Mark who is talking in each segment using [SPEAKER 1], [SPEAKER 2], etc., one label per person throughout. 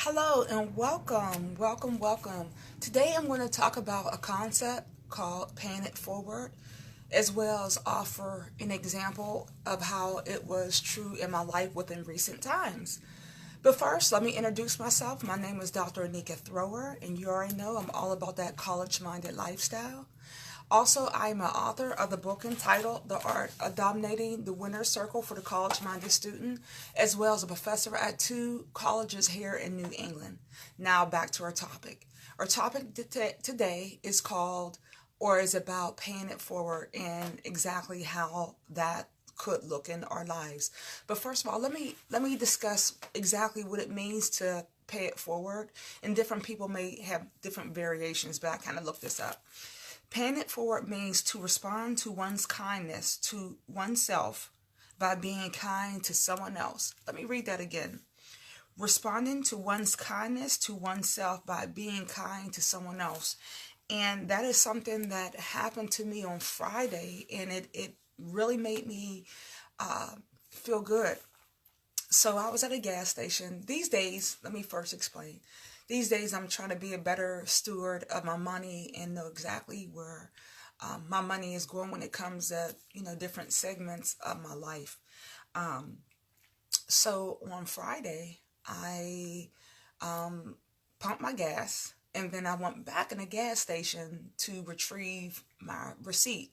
[SPEAKER 1] Hello and welcome. Today I'm going to talk about a concept called paying it forward, as well as offer an example of how it was true in my life within recent times. But first, let me introduce myself. My name is Dr. Anika Thrower, and you already know I'm all about that college-minded lifestyle. Also, I'm an author of the book entitled The Art of Dominating the Winner's Circle for the College-Minded Student, as well as a professor at two colleges here in New England. Now back to our topic. Our topic today is called, or is about paying it forward and exactly how that could look in our lives. But first of all, let me discuss exactly what it means to pay it forward. And different people may have different variations, but I kind of looked this up. Paying it forward means to respond to one's kindness to oneself by being kind to someone else. Let me read that again. Responding to one's kindness to oneself by being kind to someone else. And that is something that happened to me on Friday, and it really made me feel good. So I was at a gas station. These days, let me first explain. These days, I'm trying to be a better steward of my money and know exactly where my money is going when it comes to, different segments of my life. So on Friday, I pumped my gas, and then I went back in the gas station to retrieve my receipt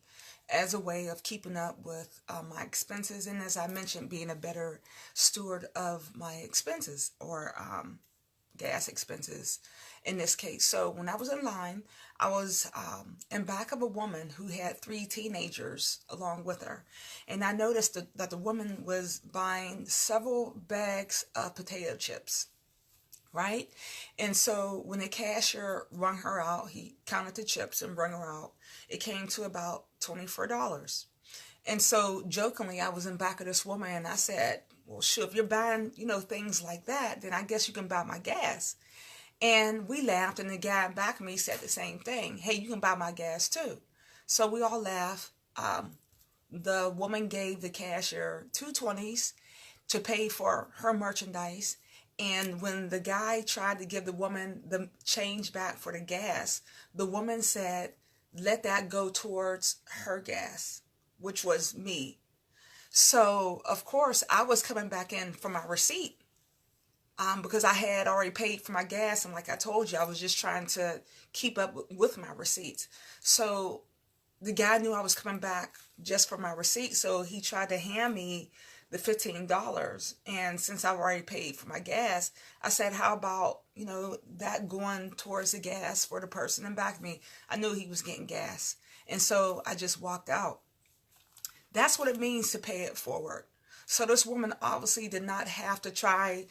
[SPEAKER 1] as a way of keeping up with my expenses, and as I mentioned, being a better steward of my expenses, or gas expenses in this case. So when I was in line, I was in back of a woman who had three teenagers along with her. And I noticed that the woman was buying several bags of potato chips, right? And so when the cashier rung her out, he counted the chips and rung her out. It came to about $24. And so jokingly, I was in back of this woman and I said, well, sure, if you're buying, things like that, then I guess you can buy my gas. And we laughed, and the guy back of me said the same thing. Hey, you can buy my gas too. So we all laughed. The woman gave the cashier two 20s to pay for her merchandise. And when the guy tried to give the woman the change back for the gas, the woman said, let that go towards her gas, which was me. So, of course, I was coming back in for my receipt because I had already paid for my gas. And like I told you, I was just trying to keep up with my receipts. So the guy knew I was coming back just for my receipt. So he tried to hand me the $15. And since I've already paid for my gas, I said, how about, that going towards the gas for the person in back of me? I knew he was getting gas. And so I just walked out. That's what it means to pay it forward. So this woman obviously did not have to try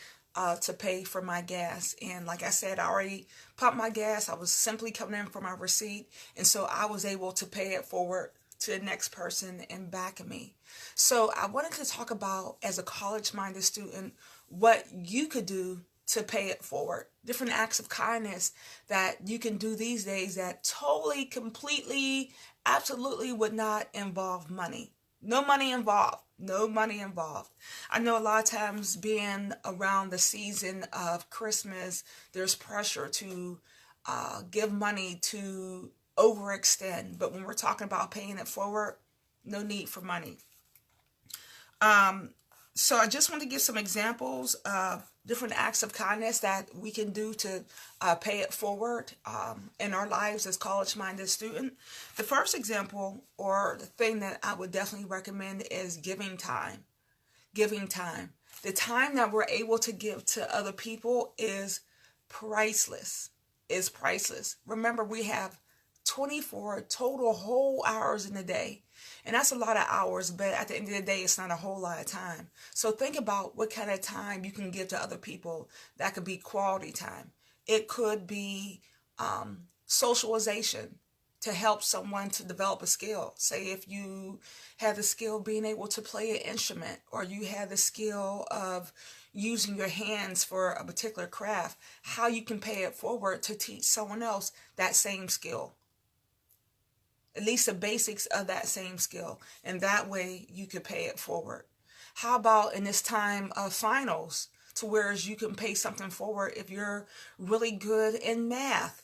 [SPEAKER 1] to pay for my gas. And like I said, I already pumped my gas. I was simply coming in for my receipt. And so I was able to pay it forward to the next person in back of me. So I wanted to talk about, as a college-minded student, what you could do to pay it forward. Different acts of kindness that you can do these days that totally, completely, absolutely would not involve money. No money involved. No money involved. I know a lot of times, being around the season of Christmas, there's pressure to give money, to overextend. But when we're talking about paying it forward, no need for money. So I just want to give some examples of different acts of kindness that we can do to pay it forward in our lives as college-minded student. The first example, or the thing that I would definitely recommend, is giving time. Giving time. The time that we're able to give to other people is priceless. Is priceless. Remember, we have 24 total whole hours in a day. And that's a lot of hours, but at the end of the day, it's not a whole lot of time. So think about what kind of time you can give to other people. That could be quality time. It could be socialization, to help someone to develop a skill. Say if you have the skill of being able to play an instrument, or you have the skill of using your hands for a particular craft, how you can pay it forward to teach someone else that same skill. At least the basics of that same skill. And that way you could pay it forward. How about in this time of finals, to whereas you can pay something forward if you're really good in math.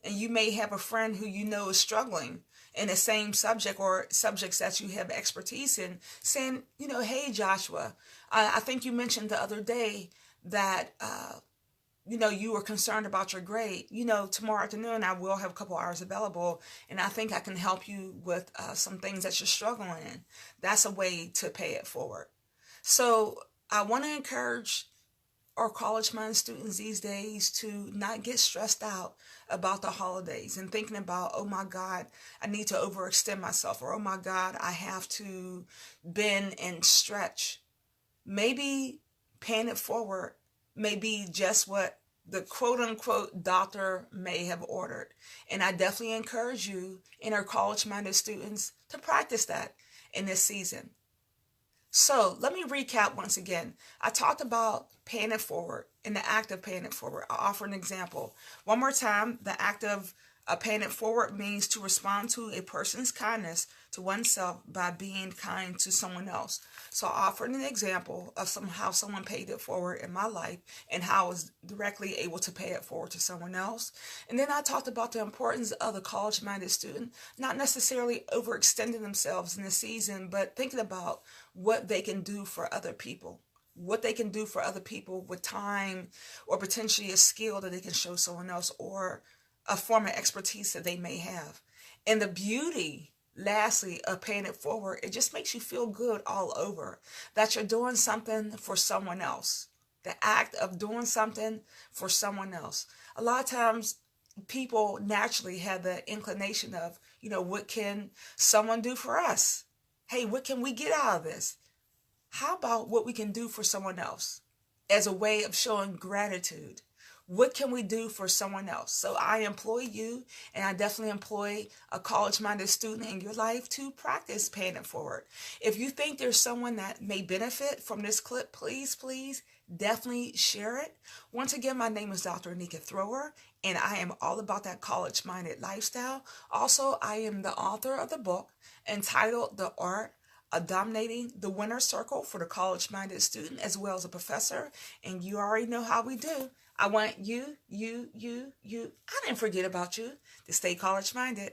[SPEAKER 1] And you may have a friend who you know is struggling in the same subject or subjects that you have expertise in, saying, hey, Joshua, I think you mentioned the other day that, you were concerned about your grade. Tomorrow afternoon I will have a couple hours available, and I think I can help you with some things that you're struggling in. That's a way to pay it forward. So I want to encourage our college-minded students these days to not get stressed out about the holidays and thinking about, oh my God, I need to overextend myself, or oh my God, I have to bend and stretch. Maybe paying it forward may be just what the quote-unquote doctor may have ordered. And I definitely encourage you and our college-minded students to practice that in this season. So let me recap once again. I talked about paying it forward and the act of paying it forward. I'll offer an example. One more time, the act of paying it forward means to respond to a person's kindness to oneself by being kind to someone else. So I offered an example of how someone paid it forward in my life and how I was directly able to pay it forward to someone else. And then I talked about the importance of the college-minded student, not necessarily overextending themselves in the season, but thinking about what they can do for other people. What they can do for other people with time, or potentially a skill that they can show someone else, or a form of expertise that they may have. And the beauty, lastly, of paying it forward, it just makes you feel good all over that you're doing something for someone else. The act of doing something for someone else. A lot of times people naturally have the inclination of, what can someone do for us? Hey, what can we get out of this? How about what we can do for someone else as a way of showing gratitude? What can we do for someone else? So I employ you, and I definitely employ a college-minded student in your life to practice paying it forward. If you think there's someone that may benefit from this clip, please definitely share it. Once again, my name is Dr. Anika Thrower, and I am all about that college-minded lifestyle. Also, I am the author of the book entitled The Art of Dominating the Winner's Circle for the college-minded student, as well as a professor. And you already know how we do. I want you, I didn't forget about you, to stay college-minded.